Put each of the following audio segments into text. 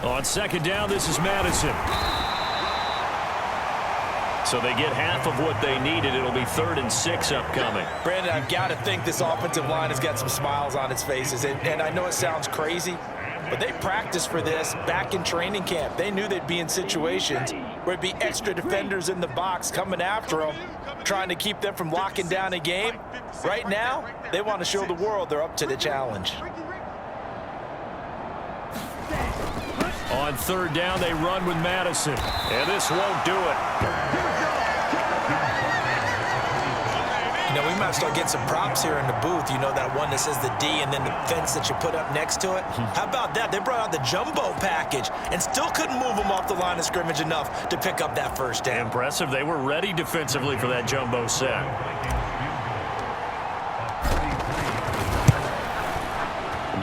On second down, this is Madison. So they get half of what they needed. It'll be 3rd and 6 upcoming. Brandon, I've got to think this offensive line has got some smiles on its faces. And I know it sounds crazy, but they practiced for this back in training camp. They knew they'd be in situations where it'd be extra defenders in the box coming after them, trying to keep them from locking down a game. Right now, they want to show the world they're up to the challenge. On 3rd down, they run with Madison. And this won't do it. You know, we might start getting some props here in the booth. You know, that one that says the D and then the fence that you put up next to it? How about that? They brought out the jumbo package and still couldn't move them off the line of scrimmage enough to pick up that first down. Impressive. They were ready defensively for that jumbo set.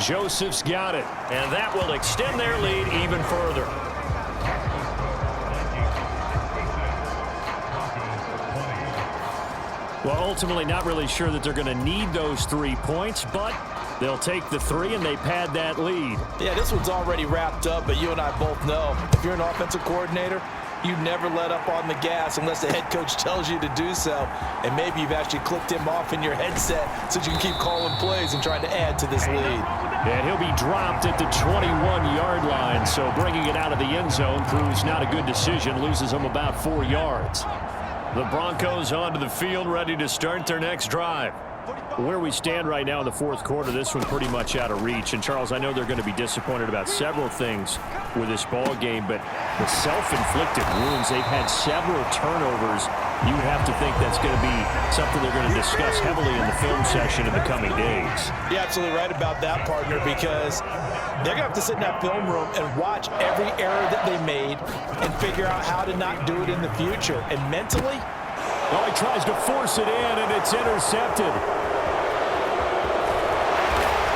Joseph's got it, and that will extend their lead even further. Well, ultimately not really sure that they're going to need those 3 points, but they'll take the 3 and they pad that lead. Yeah, this one's already wrapped up, but you and I both know if you're an offensive coordinator, you never let up on the gas unless the head coach tells you to do so. And maybe you've actually clicked him off in your headset so you can keep calling plays and trying to add to this lead. And he'll be dropped at the 21-yard line, so bringing it out of the end zone proves not a good decision, loses them about 4 yards. The Broncos onto the field, ready to start their next drive. Where we stand right now in the 4th quarter, this one pretty much out of reach. And, Charles, I know they're going to be disappointed about several things with this ball game, but the self-inflicted wounds, they've had several turnovers. You would have to think that's going to be something they're going to discuss heavily in the film session in the coming days. You're absolutely right about that, partner, because they're going to have to sit in that film room and watch every error that they made and figure out how to not do it in the future. And mentally, oh, he tries to force it in, and it's intercepted.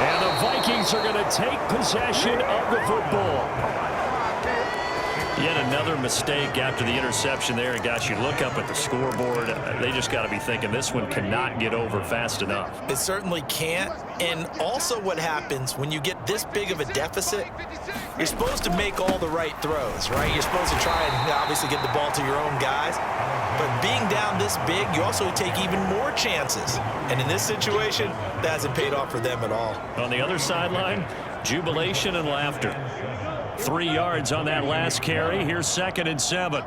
And the Vikings are going to take possession of the football. Yet another mistake after the interception there. And, gosh, you look up at the scoreboard. They just got to be thinking this one cannot get over fast enough. It certainly can't. And also what happens when you get this big of a deficit, you're supposed to make all the right throws, right? You're supposed to try and obviously get the ball to your own guys. But being down this big, you also take even more chances. And in this situation, that hasn't paid off for them at all. On the other sideline, jubilation and laughter. 3 yards on that last carry. Here's 2nd and 7.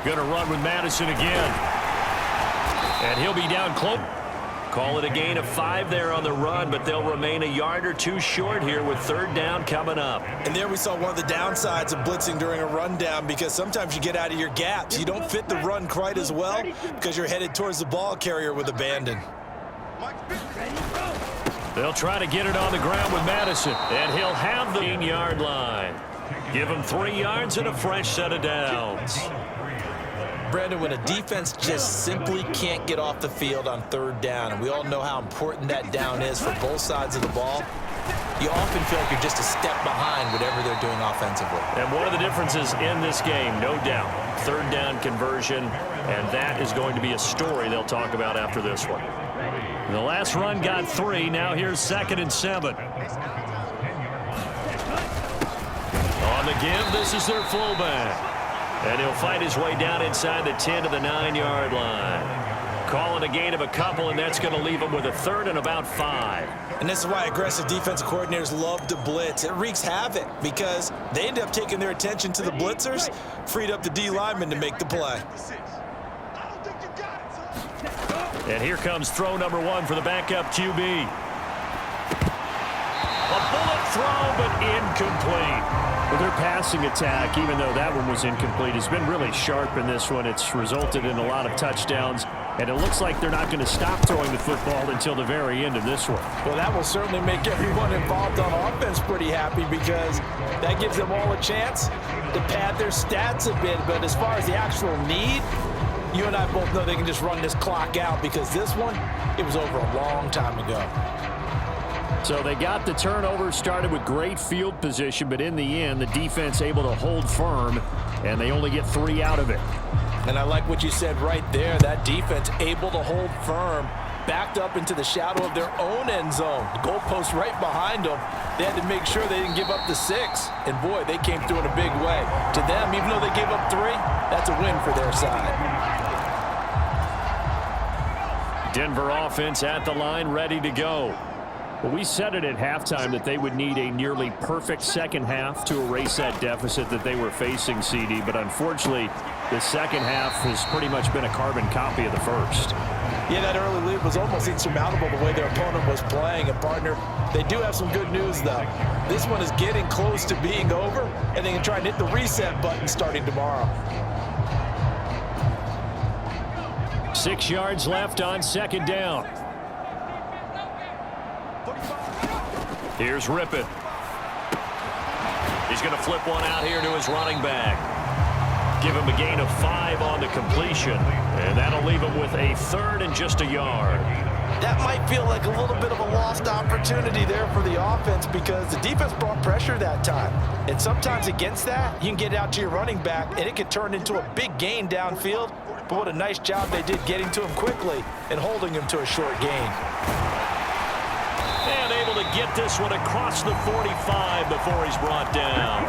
Going to run with Madison again. And he'll be down close. Call it a gain of 5 there on the run, but they'll remain a yard or 2 short here with 3rd down coming up. And there we saw one of the downsides of blitzing during a rundown, because sometimes you get out of your gaps. You don't fit the run quite as well because you're headed towards the ball carrier with abandon. They'll try to get it on the ground with Madison, and he'll have the 10-yard line. Give him 3 yards and a fresh set of downs. Brandon, when a defense just simply can't get off the field on 3rd down, and we all know how important that down is for both sides of the ball, you often feel like you're just a step behind whatever they're doing offensively. And one of the differences in this game, no doubt, 3rd down conversion, and that is going to be a story they'll talk about after this one. The last run got 3. Now here's 2nd and 7. On the give, this is their fullback. And he'll fight his way down inside the 10 to the 9-yard line. Call it a gain of a couple, and that's going to leave him with a 3rd and about 5. And this is why aggressive defensive coordinators love to blitz. It wreaks havoc because they end up taking their attention to the blitzers, freed up the D lineman to make the play. And here comes throw number 1 for the backup QB. A bullet throw, but incomplete. Well, their passing attack, even though that one was incomplete, has been really sharp in this one. It's resulted in a lot of touchdowns, and it looks like they're not going to stop throwing the football until the very end of this one. Well, that will certainly make everyone involved on offense pretty happy, because that gives them all a chance to pad their stats a bit. But as far as the actual need, you and I both know they can just run this clock out, because this one, it was over a long time ago. So they got the turnover, started with great field position, but in the end, the defense able to hold firm, and they only get 3 out of it. And I like what you said right there. That defense able to hold firm, backed up into the shadow of their own end zone. The goalpost right behind them. They had to make sure they didn't give up the 6. And, boy, they came through in a big way. To them, even though they gave up 3, that's a win for their side. Denver offense at the line, ready to go. Well, we said it at halftime that they would need a nearly perfect second half to erase that deficit that they were facing, CD. But unfortunately, the second half has pretty much been a carbon copy of the first. Yeah, that early lead was almost insurmountable the way their opponent was playing. And, partner, they do have some good news, though. This one is getting close to being over, and they can try and hit the reset button starting tomorrow. 6 yards left on second down. Here's Rippon. He's going to flip one out here to his running back. Give him a gain of 5 on the completion. And that'll leave him with a 3rd and just a yard. That might feel like a little bit of a lost opportunity there for the offense because the defense brought pressure that time. And sometimes against that, you can get out to your running back, and it could turn into a big gain downfield. But what a nice job they did getting to him quickly and holding him to a short gain. And able to get this one across the 45 before he's brought down.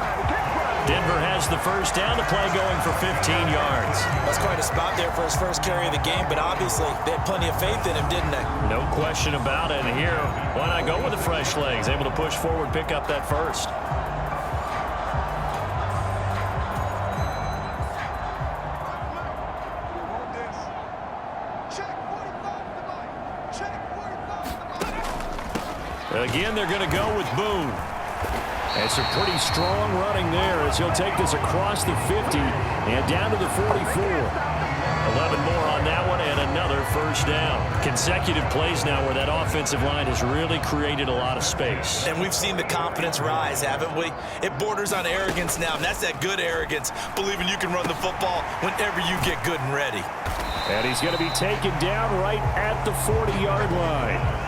Denver has the first down, the play going for 15 yards. That's quite a spot there for his first carry of the game, but obviously they had plenty of faith in him, didn't they? No question about it. And here, why not go with the fresh legs? Able to push forward, pick up that first. Again, they're going to go with Boone. And some pretty strong running there as he'll take this across the 50 and down to the 44. 11 more on that one and another first down. Consecutive plays now where that offensive line has really created a lot of space. And we've seen the confidence rise, haven't we? It borders on arrogance now, and that's that good arrogance, believing you can run the football whenever you get good and ready. And he's going to be taken down right at the 40-yard line.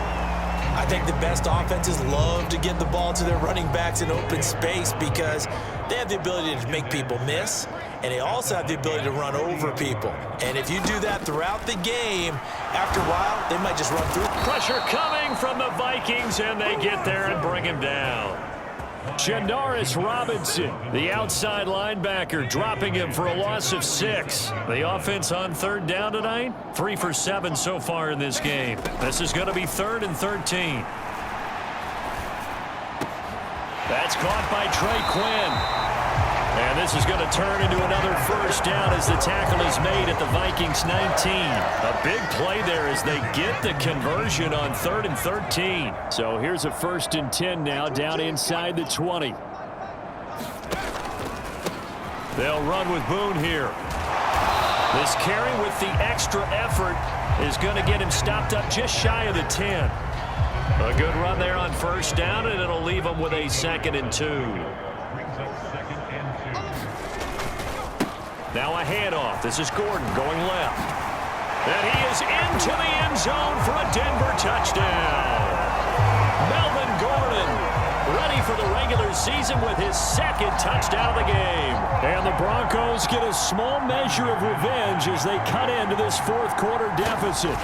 I think the best offenses love to get the ball to their running backs in open space because they have the ability to make people miss, and they also have the ability to run over people. And if you do that throughout the game, after a while, they might just run through. Pressure coming from the Vikings, and they get there and bring him down. Janoris Robinson, the outside linebacker, dropping him for a loss of 6. The offense on third down tonight, 3 for 7 so far in this game. This is going to be 3rd and 13. That's caught by Trey Quinn. And this is going to turn into another first down as the tackle is made at the Vikings 19. A big play there as they get the conversion on 3rd and 13. So here's a 1st and 10 now down inside the 20. They'll run with Boone here. This carry with the extra effort is going to get him stopped up just shy of the 10. A good run there on first down, and it'll leave him with a 2nd and 2. Now a handoff. This is Gordon going left. And he is into the end zone for a Denver touchdown. Melvin Gordon ready for the regular season with his 2nd touchdown of the game. And the Broncos get a small measure of revenge as they cut into this 4th quarter deficit.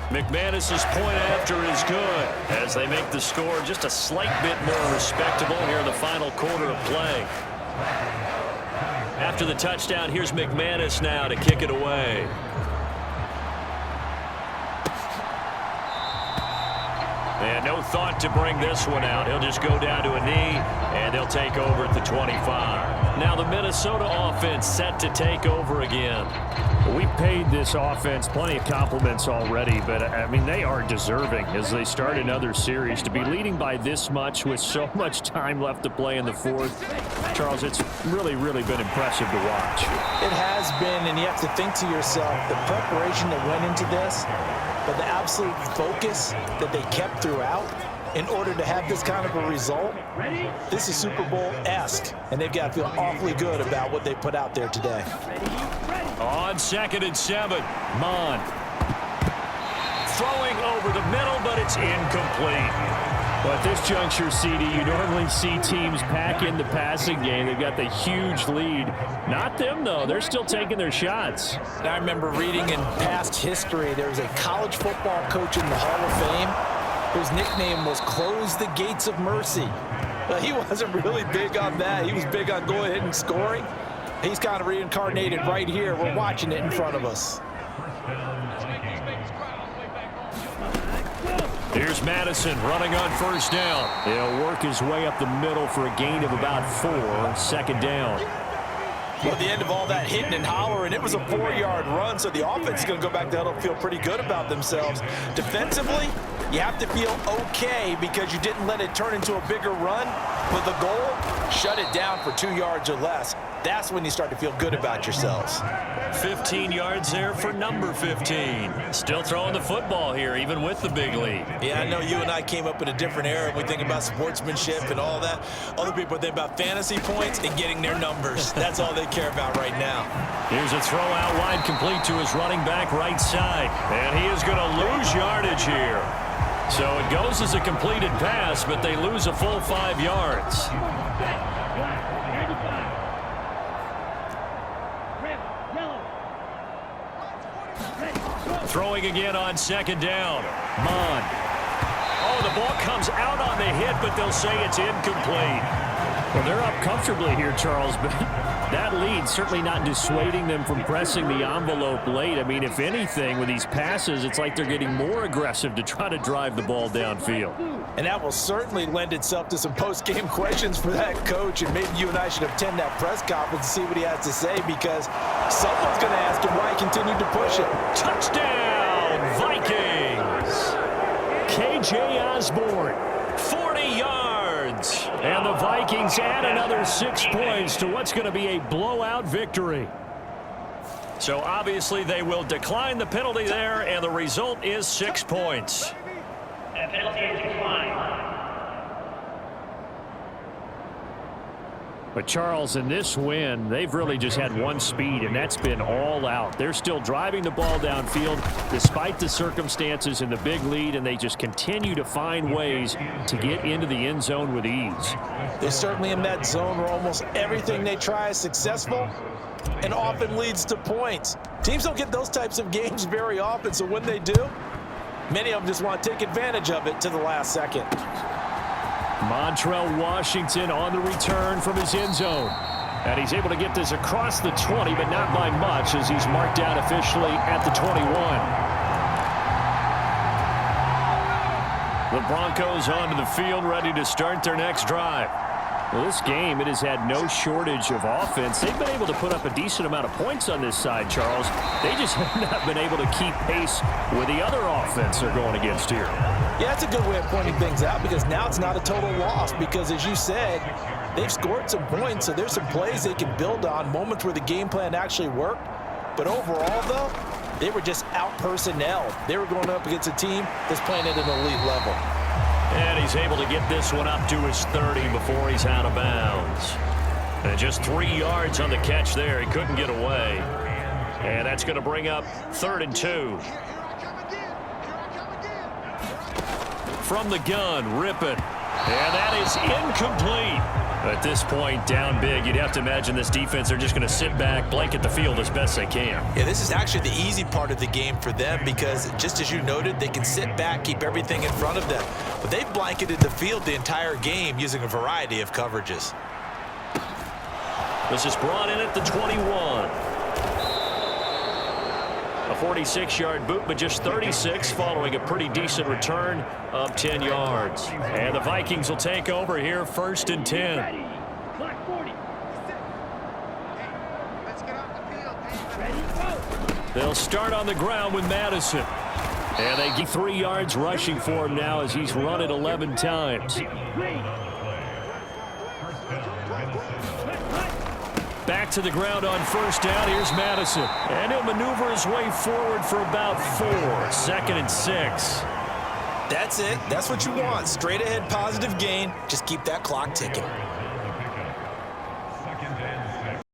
McManus's point after is good as they make the score just a slight bit more respectable here in the final quarter of play. After the touchdown, here's McManus now to kick it away. And no thought to bring this one out. He'll just go down to a knee, and they'll take over at the 25. Now the Minnesota offense set to take over again. We've paid this offense plenty of compliments already, but, I mean, they are deserving as they start another series. To be leading by this much with so much time left to play in the 4th, Charles, it's really, really been impressive to watch. It has been, and you have to think to yourself, the preparation that went into this, but the absolute focus that they kept throughout in order to have this kind of a result, this is Super Bowl-esque, and they've got to feel awfully good about what they put out there today. On 2nd and 7, Mon throwing over the middle, but it's incomplete. Well, at this juncture, CD, you normally see teams pack in the passing game. They've got the huge lead. Not them, though. They're still taking their shots. And I remember reading in past history, there was a college football coach in the Hall of Fame whose nickname was Close the Gates of Mercy. But he wasn't really big on that. He was big on going ahead and scoring. He's kind of reincarnated right here. We're watching it in front of us. Here's Madison running on first down. He'll work his way up the middle for a gain of about 4. Second down. Well, at the end of all that hitting and hollering, it was a 4-yard run, so the offense is going to go back to huddle and feel pretty good about themselves. Defensively, you have to feel okay because you didn't let it turn into a bigger run. But the goal, shut it down for 2 yards or less. That's when you start to feel good about yourselves. 15 yards there for number 15. Still throwing the football here, even with the big lead. Yeah, I know you and I came up in a different era. We think about sportsmanship and all that. Other people think about fantasy points and getting their numbers. That's all they care about right now. Here's a throw out wide, complete to his running back right side. And he is going to lose yardage here. So it goes as a completed pass, but they lose a full 5 yards. Throwing again on second down. Mon. Oh, the ball comes out on the hit, but they'll say it's incomplete. Well, they're up comfortably here, Charles, but that lead certainly not dissuading them from pressing the envelope late. I mean, if anything, with these passes, it's like they're getting more aggressive to try to drive the ball downfield. And that will certainly lend itself to some post-game questions for that coach, and maybe you and I should attend that press conference and see what he has to say, because someone's going to ask him why he continued to push it. Touchdown, Vikings! KJ Osborne, 40 yards. And the Vikings add another 6 points to what's going to be a blowout victory. So obviously they will decline the penalty there, and the result is 6 points. And penalty is declined. But Charles, in this win, they've really just had one speed, and that's been all out. They're still driving the ball downfield despite the circumstances and the big lead, and they just continue to find ways to get into the end zone with ease. They're certainly in that zone where almost everything they try is successful and often leads to points. Teams don't get those types of games very often, so when they do, many of them just want to take advantage of it to the last second. Montrell Washington on the return from his end zone. And he's able to get this across the 20, but not by much, as he's marked down officially at the 21. The Broncos onto the field, ready to start their next drive. Well, this game, it has had no shortage of offense. They've been able to put up a decent amount of points on this side, Charles. They just have not been able to keep pace with the other offense they're going against here. Yeah, that's a good way of pointing things out, because now it's not a total loss, because as you said, they've scored some points, so there's some plays they can build on, moments where the game plan actually worked. But overall, though, they were just out-personnelled. They were going up against a team that's playing at an elite level. And he's able to get this one up to his 30 before he's out of bounds. And just 3 yards on the catch there. He couldn't get away. And that's going to bring up 3rd and 2. From the gun, rip it. And that is incomplete. At this point, down big, you'd have to imagine this defense, they're just going to sit back, blanket the field as best they can. Yeah, this is actually the easy part of the game for them, because just as you noted, they can sit back, keep everything in front of them. But they've blanketed the field the entire game using a variety of coverages. This is brought in at the 21. A 46-yard boot, but just 36 following a pretty decent return of 10 yards. And the Vikings will take over here, 1st and 10. They'll start on the ground with Madison. And they get 3 yards rushing for him now as he's run it 11 times. Back to the ground on 1st down. Here's Madison. And he'll maneuver his way forward for about 4. 2nd and 6. That's it. That's what you want. Straight ahead positive gain. Just keep that clock ticking.